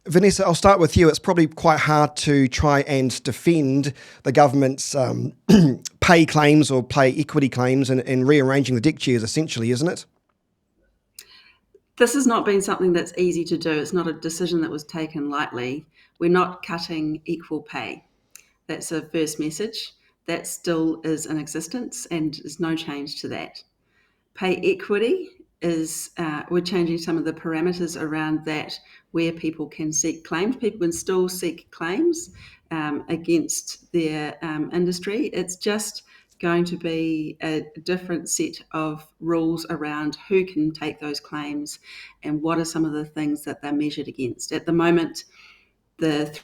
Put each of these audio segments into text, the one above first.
Vanessa, I'll start with you. It's probably quite hard to try and defend the government's pay claims or pay equity claims and rearranging the deck chairs, essentially, isn't it? This has not been something that's easy to do. It's not a decision that was taken lightly. We're not cutting equal pay. That's a first message. That still is in existence and there's no change to that. Pay equity is, we're changing some of the parameters around that where people can seek claims. People can still seek claims against their industry. It's just going to be a different set of rules around who can take those claims and what are some of the things that they're measured against. At the moment, the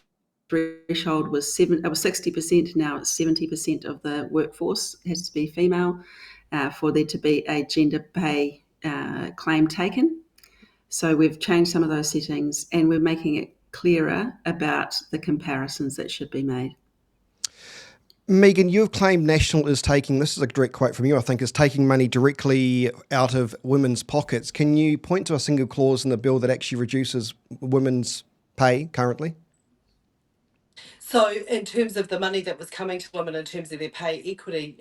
threshold was it was 60%. Now it's 70% of the workforce has to be female for there to be a gender pay claim taken. So we've changed some of those settings and we're making it clearer about the comparisons that should be made. Megan, you've claimed National is taking, this is a direct quote from you, I think, is taking money directly out of women's pockets. Can you point to a single clause in the bill that actually reduces women's pay currently? So in terms of the money that was coming to women in terms of their pay equity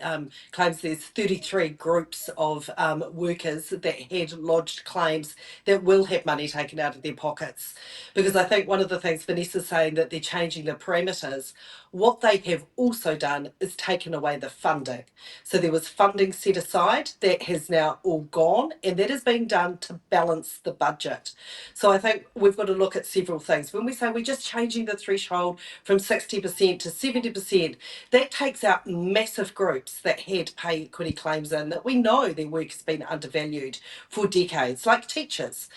claims, there's 33 groups of workers that had lodged claims that will have money taken out of their pockets. Because I think one of the things Vanessa's saying that they're changing the parameters, what they have also done is taken away the funding. So there was funding set aside that has now all gone, and that is being done to balance the budget. So I think we've got to look at several things. When we say we're just changing the threshold from 60% to 70%, that takes out massive groups that had pay equity claims in that we know their work has been undervalued for decades, like teachers.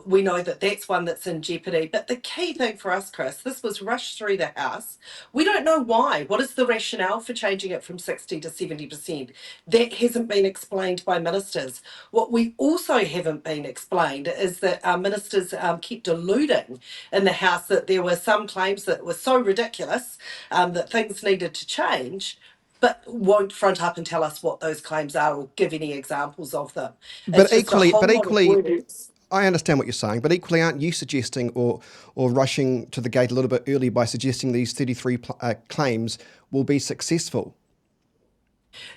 We know that that's one that's in jeopardy. But the key thing for us, Chris, this was rushed through the House. We don't know why. What is the rationale for changing it from 60 to 70%? That hasn't been explained by ministers. What we also haven't been explained is that our ministers kept alluding in the House that there were some claims that were so ridiculous that things needed to change, but won't front up and tell us what those claims are or give any examples of them. But It's just a equally, whole but lot of equally, words. I understand what you're saying, but equally, aren't you suggesting or rushing to the gate a little bit early by suggesting these 33 claims will be successful?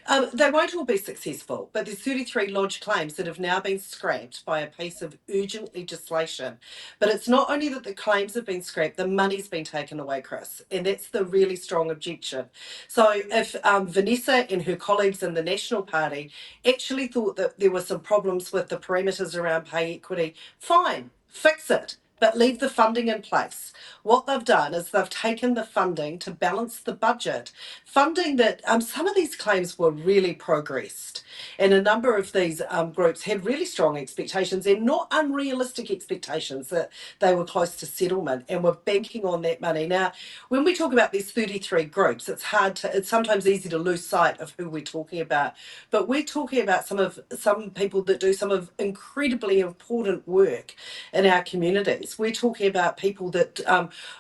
They won't all be successful, but there's 33 lodged claims that have now been scrapped by a piece of urgent legislation. But it's not only that the claims have been scrapped, the money's been taken away, Chris, and that's the really strong objection. So if Vanessa and her colleagues in the National Party actually thought that there were some problems with the parameters around pay equity, fine, fix it. But leave the funding in place. What they've done is they've taken the funding to balance the budget. Funding that some of these claims were really progressed, and a number of these groups had really strong expectations and not unrealistic expectations that they were close to settlement and were banking on that money. Now, when we talk about these 33 groups, it's sometimes easy to lose sight of who we're talking about. But we're talking about some people that do some of incredibly important work in our communities. We're talking about people that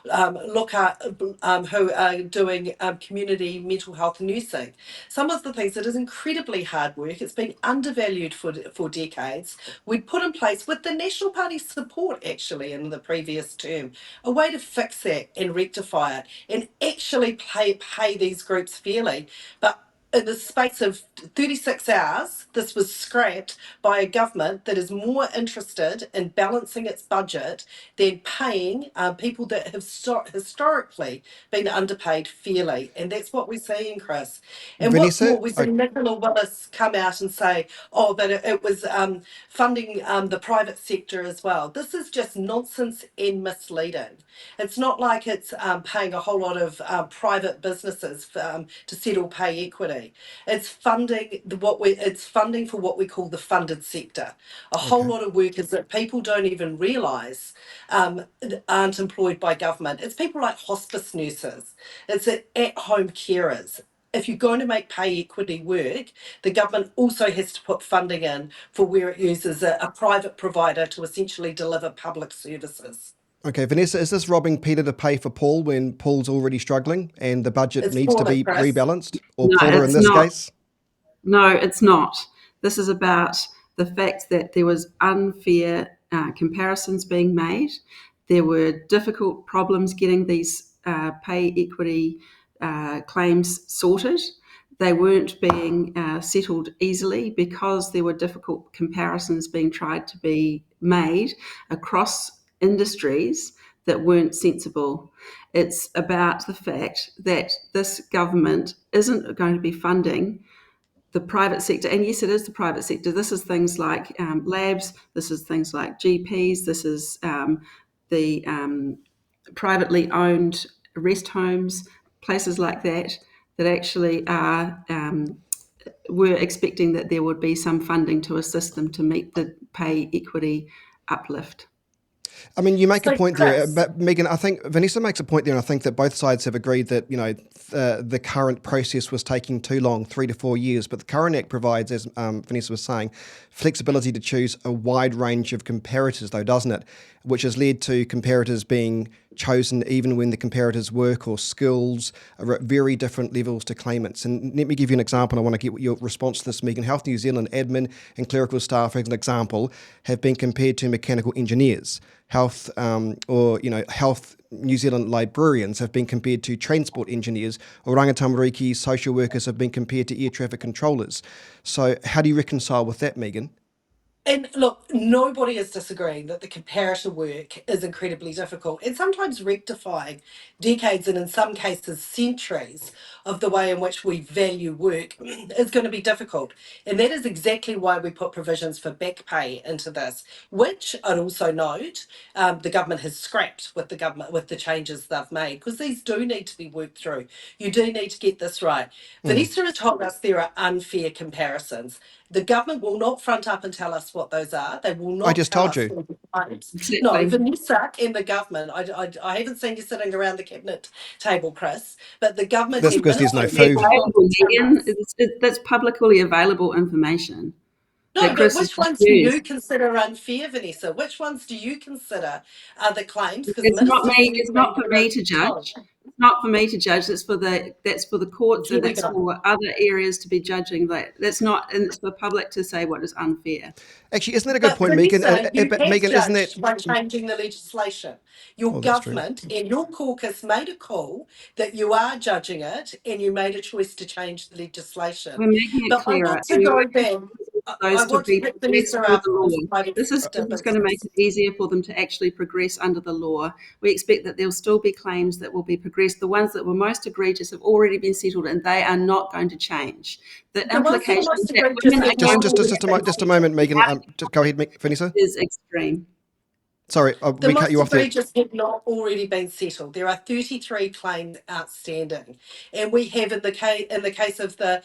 look at who are doing community mental health nursing. Some of the things that is incredibly hard work. It's been undervalued for decades. We'd put in place, with the National Party's support actually in the previous term, a way to fix that and rectify it and actually pay these groups fairly. But in the space of 36 hours, this was scrapped by a government that is more interested in balancing its budget than paying people that have historically been underpaid fairly. And that's what we're seeing, Chris. And what's Vanessa, more, we see Nicola Willis come out and say, oh, but it was funding the private sector as well. This is just nonsense and misleading. It's not like it's paying a whole lot of private businesses to settle pay equity. It's funding for what we call the funded sector. A whole okay. lot of workers that people don't even realise aren't employed by government. It's people like hospice nurses. It's at-home carers. If you're going to make pay equity work, the government also has to put funding in for where it uses a private provider to essentially deliver public services. Okay, Vanessa, is this robbing Peter to pay for Paul when Paul's already struggling and the budget It's needs to poorly, be Chris. rebalanced? Or No, Paula in it's this not. case? No, it's not. This is about the fact that there was unfair comparisons being made. There were difficult problems getting these pay equity claims sorted. They weren't being settled easily because there were difficult comparisons being tried to be made across industries that weren't sensible. It's about the fact that this government isn't going to be funding the private sector, and yes, it is the private sector. This is things like labs, this is things like GPs, this is the privately owned rest homes, places like that, that actually are were expecting that there would be some funding to assist them to meet the pay equity uplift. I mean, you make a So, point there, Chris, but Megan, I think Vanessa makes a point there, and I think that both sides have agreed that, you know, the current process was taking too long, 3 to 4 years. But the current Act provides, as Vanessa was saying, flexibility to choose a wide range of comparators, though, doesn't it? Which has led to comparators being chosen even when the comparators' work or skills are at very different levels to claimants. And let me give you an example. I want to get your response to this, Megan. Health New Zealand admin and clerical staff, as an example, have been compared to mechanical engineers. Health New Zealand librarians have been compared to transport engineers, or rangatamariki social workers have been compared to air traffic controllers. So how do you reconcile with that, Megan? and look, nobody is disagreeing that the comparator work is incredibly difficult and sometimes rectifying decades and in some cases centuries of the way in which we value work is going to be difficult. And that is exactly why we put provisions for back pay into this, which I'd also note the government has scrapped with the changes they've made, because these do need to be worked through. You do need to get this right. Mm. Vanessa has told us there are unfair comparisons. The government will not front up and tell us what those are. They will I not just tell told us you. all the times. No, Exactly. Vanessa and the government, I haven't seen you sitting around the cabinet table, Chris, but the government That's and because there's no minister food. will not Available, tell Megan. us. That's publicly available information No, that but Chris has which ones do used. you consider unfair, Vanessa? Which ones do you consider are the claims? Because It's not minister me. said It's to me not for there are me to 12. judge. It's not for me to judge. That's for the courts, Here and we that's go. for other areas to be judging. That's not, and it's for the public to say what is unfair. Actually, isn't that a good But point, Megan? Vanessa, you But have Megan, isn't that? judged by changing the legislation. Your Oh, that's true. government and your caucus made a call that you are judging it, and you made a choice to change the legislation. We're making it But I clearer, want and to we go want back. I those to want to be pick progressed Vanessa through up the on law. private This is sector going to make business. it easier for them to actually progress under the law. We expect that there'll still be claims that will be progressed. The ones that were most egregious have already been settled, and they are not going to change. The The ones that are implication most that egregious women have are Just, going not to just, be just, already just a, been just a settled. moment, Megan. Just go ahead, Vanessa. is extreme. Sorry, The we cut most you off there. egregious have not already been settled. There are 33 claims outstanding, and we have in the case of the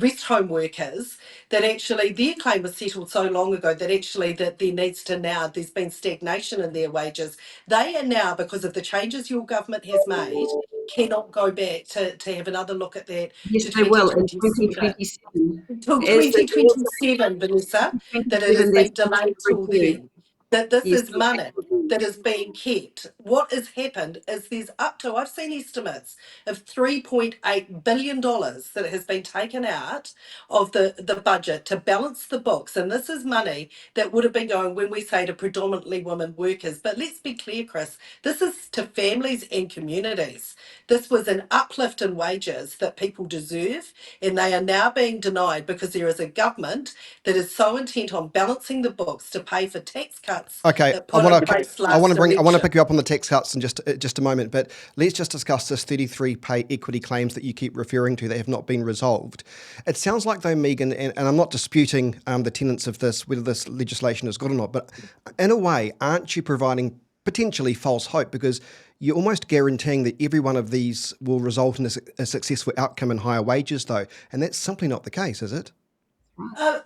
rest home workers that actually their claim was settled so long ago that actually that there's been stagnation in their wages. They are now, because of the changes your government has made, cannot go back to have another look at that Yes, to they will in 2027. 2027. Until As the years 2027, Vanessa, that it 2027, has there's been going to be delayed a till review. then. That this Yes, is there money will be. that is being kept. What has happened is there's up to, I've seen estimates of $3.8 billion that has been taken out of the budget to balance the books. And this is money that would have been going, when we say, to predominantly women workers. But let's be clear, Chris, this is to families and communities. This was an uplift in wages that people deserve, and they are now being denied because there is a government that is so intent on balancing the books to pay for tax cuts Okay, it put in place last I want to election. pick you up on the tax cuts in just a moment, but let's just discuss this 33 pay equity claims that you keep referring to that have not been resolved. It sounds like though, Megan, and I'm not disputing the tenets of this, whether this legislation is good or not, but in a way, aren't you providing potentially false hope, because you're almost guaranteeing that every one of these will result in a successful outcome and higher wages, though, and that's simply not the case, is it?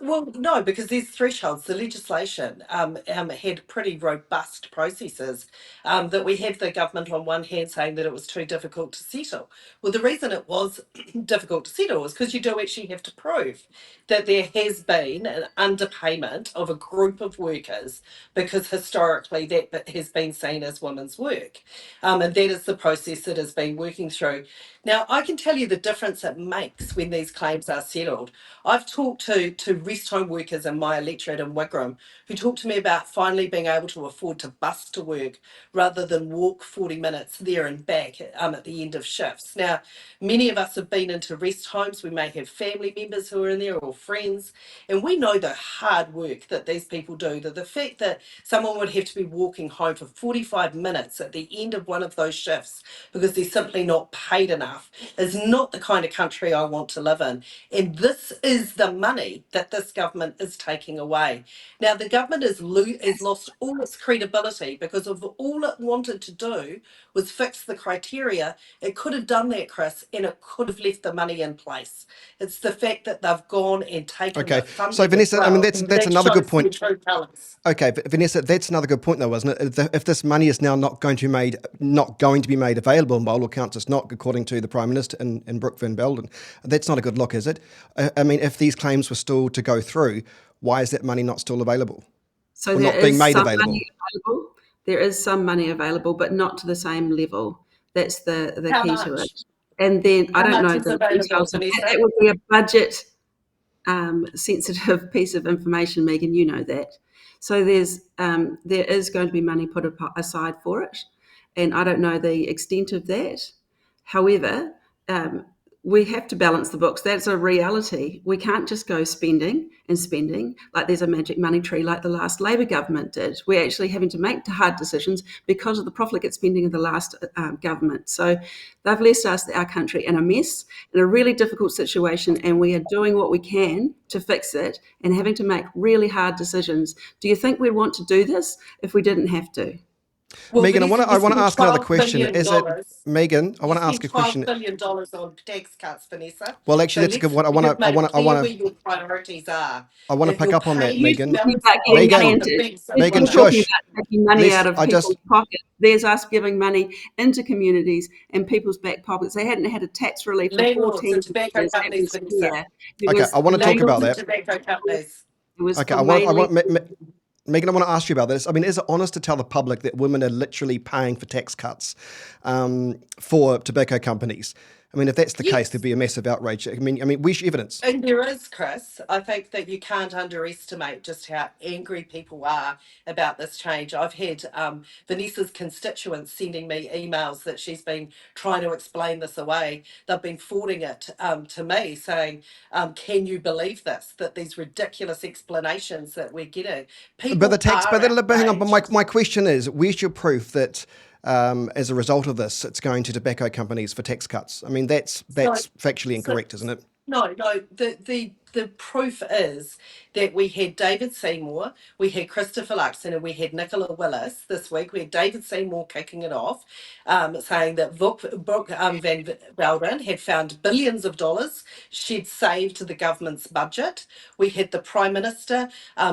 Well, no, because there's thresholds. The legislation had pretty robust processes that we have the government on one hand saying that it was too difficult to settle. Well, the reason it was difficult to settle is because you do actually have to prove that there has been an underpayment of a group of workers, because historically that has been seen as women's work. And that is the process that has been working through. Now, I can tell you the difference it makes when these claims are settled. I've talked to to rest home workers in my electorate in Wigram who talk to me about finally being able to afford to bus to work rather than walk 40 minutes there and back at the end of shifts. Now, many of us have been into rest homes. We may have family members who are in there or friends, and we know the hard work that these people do. The fact that someone would have to be walking home for 45 minutes at the end of one of those shifts because they're simply not paid enough is not the kind of country I want to live in. And this is the money that this government is taking away. Now, the government has lost all its credibility because of all it wanted to do was fix the criteria. It could have done that, Chris, and it could have left the money in place. It's the fact that they've gone and taken Okay, the funding so Vanessa, I mean that's that another good shows their point. true colours. Okay, Vanessa, that's another good point, though, isn't it? If this money is now not going to be made available, and by all accounts, it's not, according to the Prime Minister in Brooke Van Belden. That's not a good look, is it? I mean, if these claims were still to go through, why is that money not still available? So Or there not being is made some available? money available. There is some money available, but not to the same level. That's the How key to much? it. And then I How don't much know is the available, details of that. Vanessa? That would be a budget sensitive piece of information, Megan. You know that. So there is going to be money put aside for it, and I don't know the extent of that. However, we have to balance the books. That's a reality. We can't just go spending and spending like there's a magic money tree like the last Labor government did. We're actually having to make hard decisions because of the profligate spending of the last government. So they've left us, our country, in a mess, in a really difficult situation, and we are doing what we can to fix it and having to make really hard decisions. Do you think we'd want to do this if we didn't have to? Well, Megan, Vanessa, I you want to spent ask another $12 question. billion. Is it, Megan, I You want to ask spent a $12 question. billion on tax cuts, Vanessa. Well, actually, So that's a good let's one. you've made it clear where want your priorities are. to If pick you're up on that, paying You're to Megan. talking balance about the getting books Megan, on money the into, big Megan, you're simple talking shush. about taking money out of I people's just, pockets. There's us giving money into communities and people's back pockets. They hadn't had a tax relief for landlords 14 and tobacco years. That companies, was Vanessa. clear. There okay, was I want to talk about Landlords and that. tobacco companies. it was Okay, for mainly Megan, I want to ask you about this. I mean, is it honest to tell the public that women are literally paying for tax cuts for tobacco companies? I mean, if that's the case, there'd Yes. be a massive outrage. We should evidence. And there is, Chris. I think that you can't underestimate just how angry people are about this change. I've had Vanessa's constituents sending me emails that she's been trying to explain this away. They've been forwarding it to me saying, can you believe this? That these ridiculous explanations that we're getting. People are Hang on. But outraged. my question is, where's your proof that as a result of this, it's going to tobacco companies for tax cuts? I mean, that's So, factually so incorrect, isn't it? no. The proof is that we had David Seymour, we had Christopher Luxon, and we had Nicola Willis this week. We had David Seymour kicking it off, saying that Brooke Van Belden had found billions of dollars she'd saved to the government's budget. We had the Prime Minister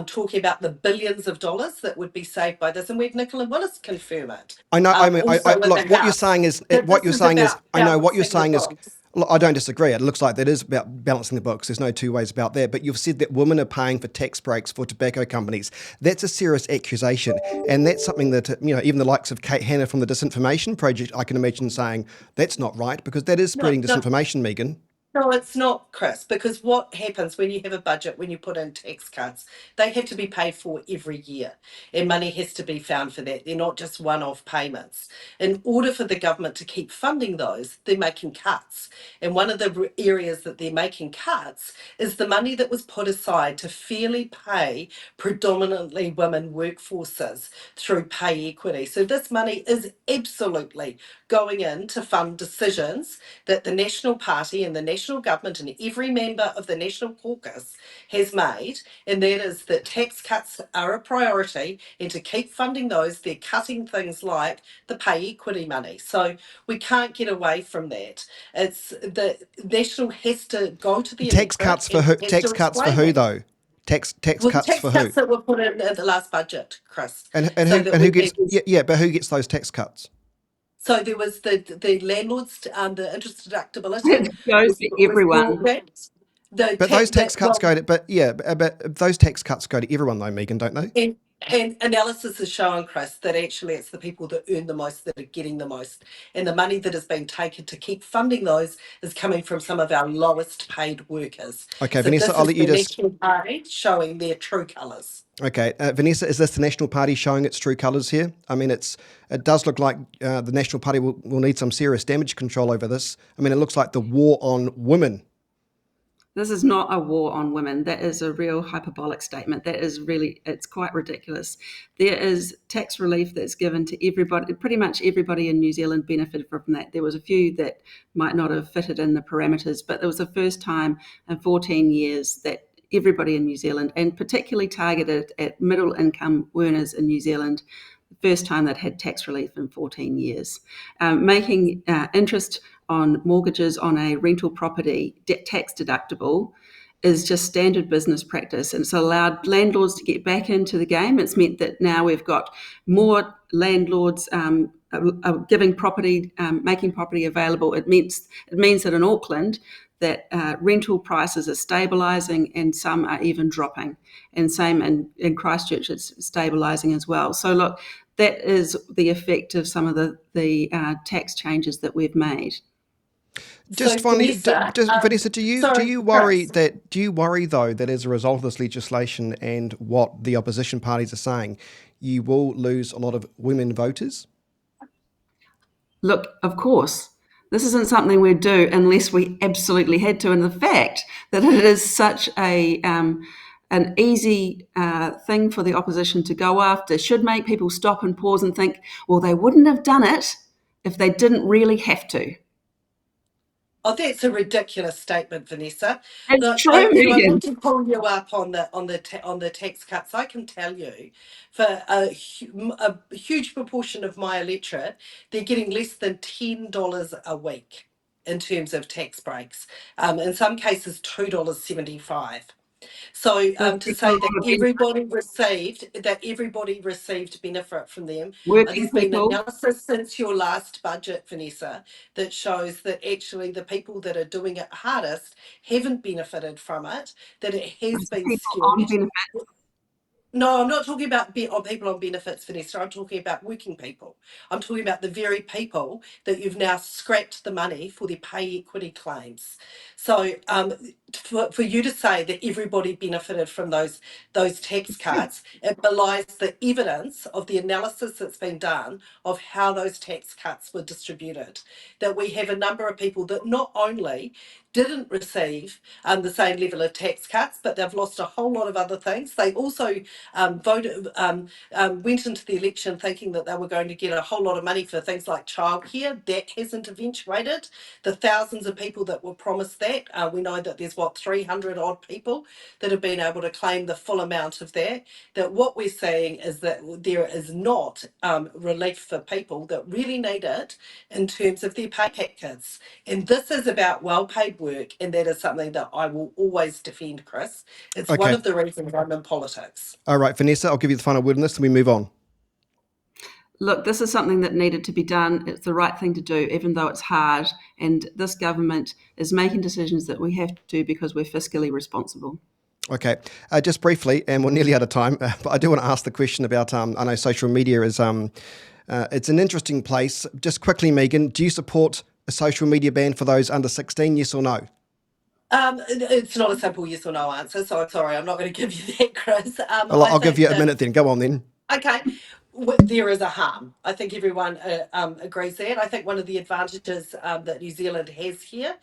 talking about the billions of dollars that would be saved by this, and we had Nicola Willis confirm it. I know. I mean, Also in look. the What you're House. saying is, That this is about I know what you're balancing the saying is. books. Look, I don't disagree. It looks like that is about balancing the books. There's no two ways about that. But you've said that women are paying for tax breaks for tobacco companies. That's a serious accusation, and that's something that even the likes of Kate Hanna from the Disinformation Project, I can imagine saying that's not right because that is No, spreading no, disinformation, Megan. No, it's not, Chris, because what happens when you have a budget, when you put in tax cuts, they have to be paid for every year, and money has to be found for that. They're not just one off payments. In order for the government to keep funding those, they're making cuts. And one of the areas that they're making cuts is the money that was put aside to fairly pay predominantly women workforces through pay equity. So this money is absolutely going in to fund decisions that the National Party and the National Government and every member of the National Caucus has made, and that is that tax cuts are a priority, and to keep funding those, they're cutting things like the pay equity money. So we can't get away from that. It's the National has to go to the Tax electorate cuts for and who? has to Tax cuts for explain who that. though? Tax Well, the cuts tax for who? cuts that were put in at the last budget, Chris, And so who that and who we gets? had. Yeah, but who gets those tax cuts? So there was the landlords, the interest deductibility it goes to was brought everyone. back. The But those tech tax that cuts well, go to, but those tax cuts go to everyone though, Megan, don't they? And analysis has shown, Chris, that actually it's the people that earn the most that are getting the most. And the money that is being taken to keep funding those is coming from some of our lowest paid workers. Okay, So Vanessa, this I'll is let you the just. National Party showing their true colours. Okay, Vanessa, is this the National Party showing its true colours here? I mean, it does look like the National Party will need some serious damage control over this. I mean, it looks like the war on women. This is not a war on women. That is a real hyperbolic statement. That is really, it's quite ridiculous. There is tax relief that's given to everybody. Pretty much everybody in New Zealand benefited from that. There was a few that might not have fitted in the parameters, but it was the first time in 14 years that everybody in New Zealand, and particularly targeted at middle income earners in New Zealand, the first time they'd had tax relief in 14 years. Making interest on mortgages on a rental property tax deductible is just standard business practice, and it's allowed landlords to get back into the game. It's meant that now we've got more landlords giving property, making property available. It means that in Auckland, that rental prices are stabilising and some are even dropping. And same in Christchurch, it's stabilising as well. So look, that is the effect of some of the tax changes that we've made. Just So finally, Vanessa, Vanessa, do sorry, you worry Chris. that do you worry though that as a result of this legislation and what the opposition parties are saying, you will lose a lot of women voters? Look, of course, this isn't something we'd do unless we absolutely had to. And the fact that it is such an easy thing for the opposition to go after should make people stop and pause and think, well, they wouldn't have done it if they didn't really have to. Oh, that's a ridiculous statement, Vanessa. It's Look, true, and I Megan. want to pull you up on the tax cuts. I can tell you, for a huge proportion of my electorate, they're getting less than $10 a week in terms of tax breaks. In some cases, $2.75. So There's to been a say lot of that everybody received benefit from them. working There's been people. analysis since your last budget, Vanessa, that shows that actually the people that are doing it hardest haven't benefited from it. That it has been People on skewed. benefit. No, I'm not talking about on people on benefits, Vanessa. I'm talking about working people. I'm talking about the very people that you've now scrapped the money for their pay equity claims. So for you to say that everybody benefited from those tax cuts, it belies the evidence of the analysis that's been done of how those tax cuts were distributed. That we have a number of people that not only didn't receive the same level of tax cuts, but they've lost a whole lot of other things. They also went into the election thinking that they were going to get a whole lot of money for things like childcare. That hasn't eventuated. The thousands of people that were promised that, we know that there's 300 odd people that have been able to claim the full amount of that. That what we're saying is that there is not relief for people that really need it in terms of their pay packets. And this is about well-paid work, and that is something that I will always defend, Chris. It's one Okay, of the reasons I'm in politics. all right, Vanessa, I'll give you the final word on this, and we move on. Look, this is something that needed to be done. It's the right thing to do, even though it's hard. And this government is making decisions that we have to because we're fiscally responsible. Okay, just briefly, and we're nearly out of time, but I do want to ask the question about, I know social media is, it's an interesting place. Just quickly, Megan, do you support a social media ban for those under 16, yes or no? It's not a simple yes or no answer, so I'm sorry, I'm not going to give you that, Chris. I'll give you a minute then. Go on then. Okay, there is a harm. I think everyone agrees that. I think one of the advantages that New Zealand has here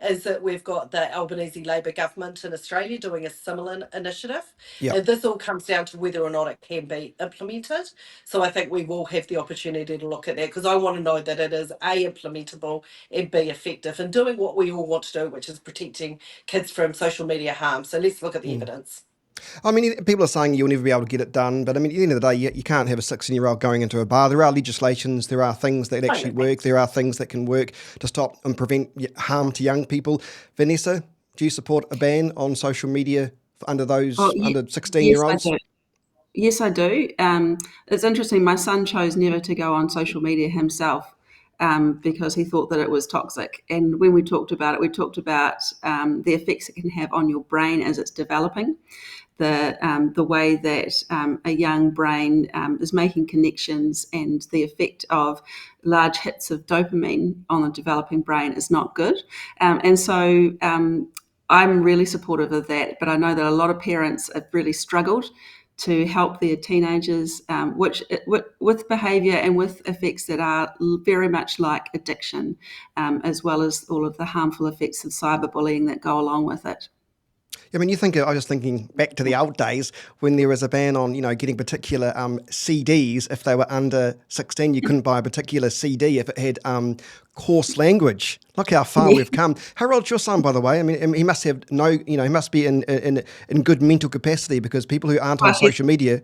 is that we've got the Albanese Labor government in Australia doing a similar initiative. Yeah. And this all comes down to whether or not it can be implemented. So I think we will have the opportunity to look at that because I want to know that it is A, implementable and B, effective in doing what we all want to do, which is protecting kids from social media harm. So let's look at the evidence. I mean, people are saying you'll never be able to get it done, but I mean, at the end of the day, you can't have a 16-year-old going into a bar. There are legislations, there are things that actually work, there are things that can work to stop and prevent harm to young people. Vanessa, do you support a ban on social media under those under 16-year-olds? Yes, I do. It's interesting. My son chose never to go on social media himself because he thought that it was toxic. And when we talked about it, we talked about the effects it can have on your brain as it's developing. the way that a young brain is making connections, and the effect of large hits of dopamine on a developing brain is not good. And so I'm really supportive of that, but I know that a lot of parents have really struggled to help their teenagers, with behaviour and with effects that are very much like addiction, as well as all of the harmful effects of cyberbullying that go along with it. I mean, I was thinking back to the old days when there was a ban on, getting particular CDs. If they were under 16, you couldn't buy a particular CD if it had coarse language. Look how far we've come. How old's your son, by the way? I mean, he must have he must be in good mental capacity, because people who aren't on social media.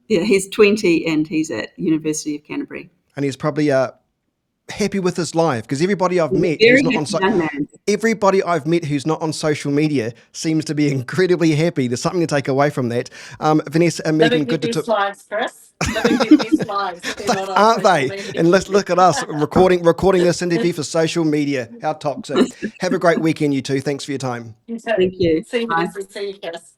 Yeah, he's 20 and he's at University of Canterbury. And he's probably happy with his life, because everybody I've met Very who's not on young man. everybody I've met who's not on social media seems to be incredibly happy. There's something to take away from that. Vanessa and Megan, Living good their to best lives, Chris. Living their best lives. If they're not on aren't social they? media. And let's look at us recording this interview for social media. How toxic. Have a great weekend, you two. Thanks for your time. You too. Thank you. See you, Bye. Vanessa. See you, Chris.